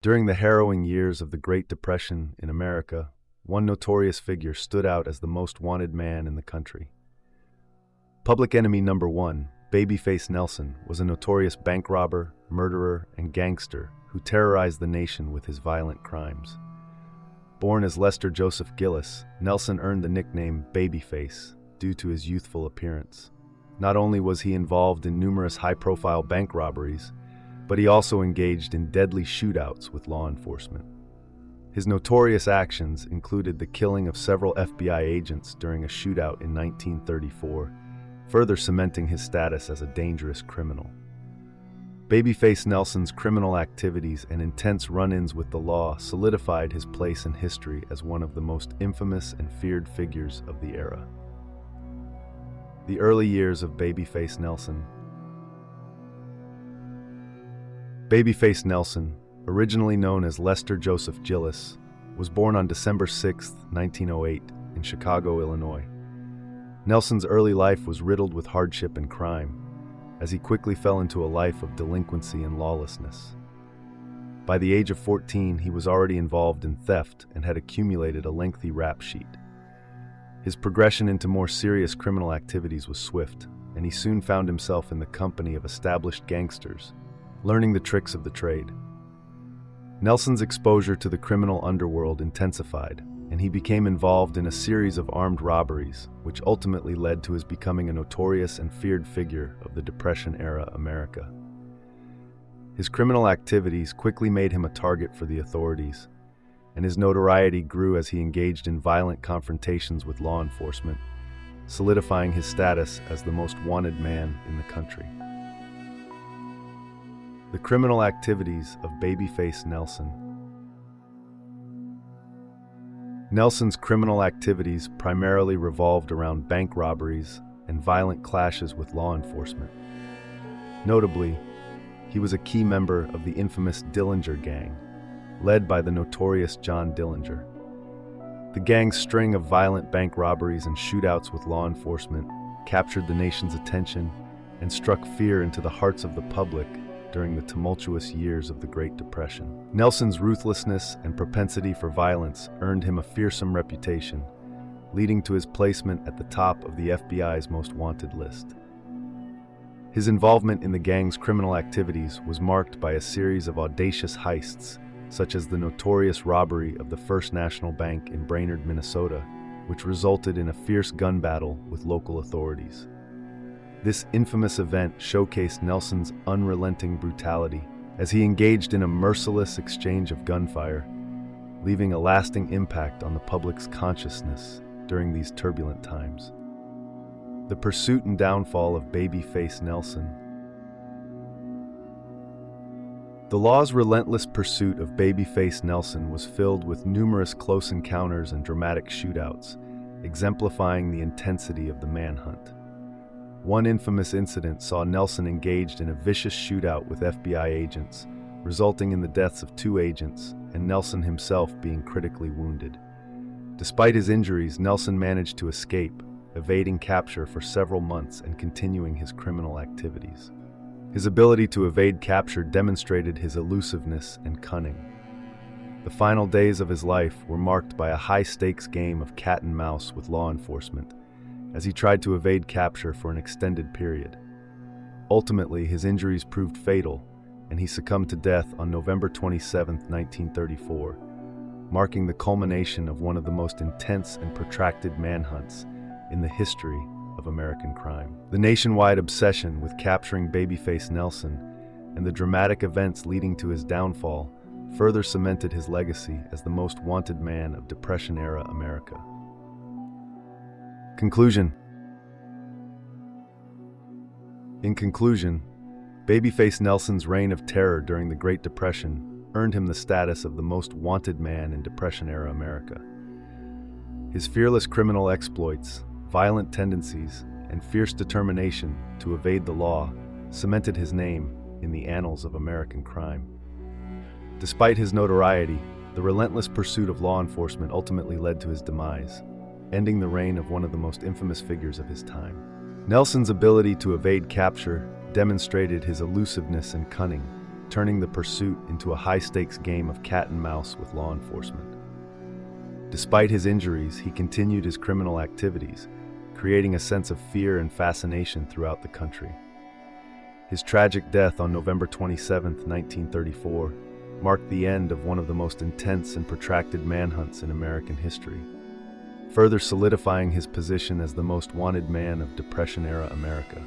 During the harrowing years of the Great Depression in America, one notorious figure stood out as the most wanted man in the country. Public enemy number one, Babyface Nelson, was a notorious bank robber, murderer, and gangster who terrorized the nation with his violent crimes. Born as Lester Joseph Gillis, Nelson earned the nickname Babyface due to his youthful appearance. Not only was he involved in numerous high-profile bank robberies, but he also engaged in deadly shootouts with law enforcement. His notorious actions included the killing of several FBI agents during a shootout in 1934, further cementing his status as a dangerous criminal. Babyface Nelson's criminal activities and intense run-ins with the law solidified his place in history as one of the most infamous and feared figures of the era. The early years of Babyface Nelson. Babyface Nelson, originally known as Lester Joseph Gillis, was born on December 6, 1908, in Chicago, Illinois. Nelson's early life was riddled with hardship and crime, as he quickly fell into a life of delinquency and lawlessness. By the age of 14, he was already involved in theft and had accumulated a lengthy rap sheet. His progression into more serious criminal activities was swift, and he soon found himself in the company of established gangsters, learning the tricks of the trade. Nelson's exposure to the criminal underworld intensified, and he became involved in a series of armed robberies, which ultimately led to his becoming a notorious and feared figure of the Depression-era America. His criminal activities quickly made him a target for the authorities, and his notoriety grew as he engaged in violent confrontations with law enforcement, solidifying his status as the most wanted man in the country. The criminal activities of Babyface Nelson. Nelson's criminal activities primarily revolved around bank robberies and violent clashes with law enforcement. Notably, he was a key member of the infamous Dillinger Gang, led by the notorious John Dillinger. The gang's string of violent bank robberies and shootouts with law enforcement captured the nation's attention and struck fear into the hearts of the public during the tumultuous years of the Great Depression. Nelson's ruthlessness and propensity for violence earned him a fearsome reputation, leading to his placement at the top of the FBI's most wanted list. His involvement in the gang's criminal activities was marked by a series of audacious heists, such as the notorious robbery of the First National Bank in Brainerd, Minnesota, which resulted in a fierce gun battle with local authorities. This infamous event showcased Nelson's unrelenting brutality as he engaged in a merciless exchange of gunfire, leaving a lasting impact on the public's consciousness during these turbulent times. The pursuit and downfall of Babyface Nelson. The law's relentless pursuit of Babyface Nelson was filled with numerous close encounters and dramatic shootouts, exemplifying the intensity of the manhunt. One infamous incident saw Nelson engaged in a vicious shootout with FBI agents, resulting in the deaths of 2 agents and Nelson himself being critically wounded. Despite his injuries, Nelson managed to escape, evading capture for several months and continuing his criminal activities. His ability to evade capture demonstrated his elusiveness and cunning. The final days of his life were marked by a high-stakes game of cat and mouse with law enforcement, as he tried to evade capture for an extended period. Ultimately, his injuries proved fatal, and he succumbed to death on November 27, 1934, marking the culmination of one of the most intense and protracted manhunts in the history of American crime. The nationwide obsession with capturing Babyface Nelson and the dramatic events leading to his downfall further cemented his legacy as the most wanted man of Depression-era America. Conclusion. In conclusion, Babyface Nelson's reign of terror during the Great Depression earned him the status of the most wanted man in Depression-era America. His fearless criminal exploits, violent tendencies, and fierce determination to evade the law cemented his name in the annals of American crime. Despite his notoriety, the relentless pursuit of law enforcement ultimately led to his demise, ending the reign of one of the most infamous figures of his time. Nelson's ability to evade capture demonstrated his elusiveness and cunning, turning the pursuit into a high-stakes game of cat and mouse with law enforcement. Despite his injuries, he continued his criminal activities, creating a sense of fear and fascination throughout the country. His tragic death on November 27, 1934, marked the end of one of the most intense and protracted manhunts in American history, further solidifying his position as the most wanted man of Depression-era America.